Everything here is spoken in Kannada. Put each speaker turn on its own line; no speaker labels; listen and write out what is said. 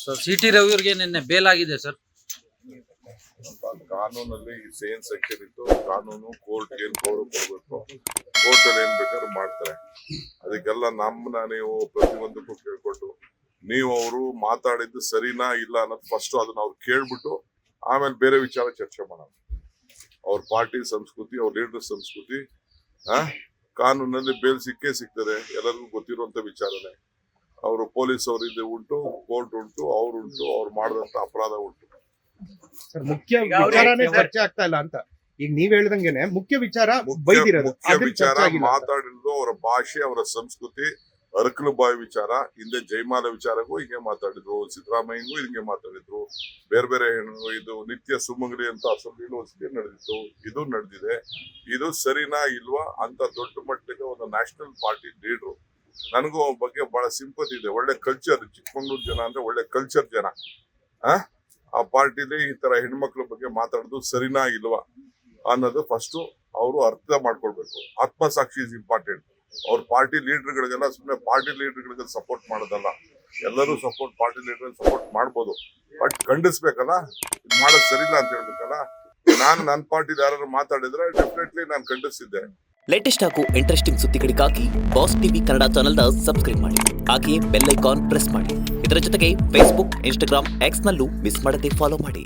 ಸರ್ ಸಿಟಿ ರವಿ ಅವ್ರಿಗೆ ನಿನ್ನೆ ಬೇಲ್ ಆಗಿದೆ ಸರ್.
ಕಾನೂನಲ್ಲಿ ಏನ್ ಸೆಕ್ಷನ್ ಇತ್ತು, ಕಾನೂನು ಕೋರ್ಟ್ ಏನ್ ಗೌರವ ಕೊಡ್ಬೇಕು, ಕೋರ್ಟ್ ಅಲ್ಲಿ ಏನ್ ಬೇಕಾದ್ರೂ ಮಾಡ್ತಾರೆ. ಅದಕ್ಕೆಲ್ಲ ನಮ್ಮನ್ನ ನೀವು ಪ್ರತಿಯೊಂದಕ್ಕೂ ಕೇಳ್ಕೊಟ್ಟು ನೀವು ಅವರು ಮಾತಾಡಿದ್ದು ಸರಿನಾ ಇಲ್ಲ ಅನ್ನೋದು ಫಸ್ಟ್ ಅದನ್ನ ಅವ್ರು ಕೇಳ್ಬಿಟ್ಟು ಆಮೇಲೆ ಬೇರೆ ವಿಚಾರ ಚರ್ಚೆ ಮಾಡೋಣ. ಅವ್ರ ಪಾರ್ಟಿ ಸಂಸ್ಕೃತಿ, ಅವ್ರ ಲೀಡರ್ ಸಂಸ್ಕೃತಿ, ಕಾನೂನಲ್ಲಿ ಬೇಲ್ ಸಿಕ್ಕೇ ಸಿಗ್ತದೆ, ಎಲ್ಲರಿಗೂ ಗೊತ್ತಿರುವಂತ ವಿಚಾರನೆ. ಅವರು ಪೊಲೀಸ್ ಅವರಿದ್ದು ಉಂಟು, ಕೋರ್ಟ್ ಉಂಟು, ಅವ್ರುಂಟು, ಅವ್ರು ಮಾಡಿದಂತ ಅಪರಾಧ ಉಂಟು.
ಸರ್, ಮುಖ್ಯ ವಿಚಾರನೇ ಚರ್ಚೆ ಆಗ್ತಾ ಇಲ್ಲ ಅಂತ ಈಗ ನೀವ್ ಹೇಳ್ದಂಗೆನೆ ಮುಖ್ಯ ವಿಚಾರ ಬೈದಿರೋದು,
ಮುಖ್ಯ ವಿಚಾರ ಮಾತಾಡಿರೋದು ಅವರ ಭಾಷೆ, ಅವರ ಸಂಸ್ಕೃತಿ, ಅರಕಲು ಬಾಯಿ ವಿಚಾರ. ಹಿಂದೆ ಜಯಮಾಲ ವಿಚಾರಕ್ಕೂ ಹಿಂಗೆ ಮಾತಾಡಿದ್ರು, ಸಿದ್ದರಾಮಯ್ಯಗೂ ಹಿಂಗೆ ಮಾತಾಡಿದ್ರು, ಬೇರೆ ಬೇರೆ ಇದು ನಿತ್ಯ ಸುಮಂಗಲಿ ಅಂತ ಅಸೆಂಬ್ಲಿ ನಡೆದಿತ್ತು, ಇದು ನಡೆದಿದೆ. ಇದು ಸರಿನಾ ಇಲ್ವಾ ಅಂತ ದೊಡ್ಡ ಮಟ್ಟಿಗೆ ಒಂದು ನ್ಯಾಷನಲ್ ಪಾರ್ಟಿ ಲೀಡ್ರು. ನನಗೂ ಅವ್ರ ಬಗ್ಗೆ ಬಹಳ ಸಿಂಪತಿ ಇದೆ. ಒಳ್ಳೆ ಕಲ್ಚರ್, ಚಿಕ್ಕಮಂಗ್ಳೂರು ಜನ ಅಂದ್ರೆ ಒಳ್ಳೆ ಕಲ್ಚರ್ ಜನ. ಆ ಪಾರ್ಟಿಲಿ ಈ ತರ ಹೆಣ್ಮಕ್ಳ ಬಗ್ಗೆ ಮಾತಾಡೋದು ಸರಿನಾ ಇಲ್ವಾ ಅನ್ನೋದು ಫಸ್ಟ್ ಅವರು ಅರ್ಥ ಮಾಡ್ಕೊಳ್ಬೇಕು. ಆತ್ಮಸಾಕ್ಷಿ ಇಸ್ ಇಂಪಾರ್ಟೆಂಟ್. ಅವ್ರ ಪಾರ್ಟಿ ಲೀಡರ್ಗಳಿಗೆಲ್ಲ ಸುಮ್ಮನೆ ಪಾರ್ಟಿ ಲೀಡರ್ಗಳಿಗೆ ಸಪೋರ್ಟ್ ಮಾಡೋದಲ್ಲ. ಎಲ್ಲರೂ ಪಾರ್ಟಿ ಲೀಡರ್ ಸಪೋರ್ಟ್ ಮಾಡ್ಬೋದು, ಬಟ್ ಖಂಡಿಸ್ಬೇಕಲ್ಲ, ಇದು ಮಾಡೋದು ಸರಿಯಿಲ್ಲ ಅಂತ ಹೇಳ್ಬೇಕಲ್ಲ. ನಾನು ನನ್ನ ಪಾರ್ಟಿಲಿ ಯಾರು ಮಾತಾಡಿದ್ರೆ ಡೆಫಿನೆಟ್ಲಿ ನಾನು ಖಂಡಿಸಿದ್ದೆ.
ಲೇಟೆಸ್ಟ್ ಹಾಗೂ ಇಂಟ್ರೆಸ್ಟಿಂಗ್ ಸುದ್ದಿಗಳಿಗಾಗಿ ಬಾಸ್ ಟಿವಿ ಕನ್ನಡ ಚಾನೆಲ್ನ ಸಬ್ಸ್ಕ್ರೈಬ್ ಮಾಡಿ, ಹಾಗೆಯೇ ಬೆಲ್ ಐಕಾನ್ ಪ್ರೆಸ್ ಮಾಡಿ. ಇದರ ಜೊತೆಗೆ ಫೇಸ್ಬುಕ್, ಇನ್ಸ್ಟಾಗ್ರಾಮ್, ಎಕ್ಸ್ ನಲ್ಲೂ ಮಿಸ್ ಮಾಡದೆ ಫಾಲೋ ಮಾಡಿ.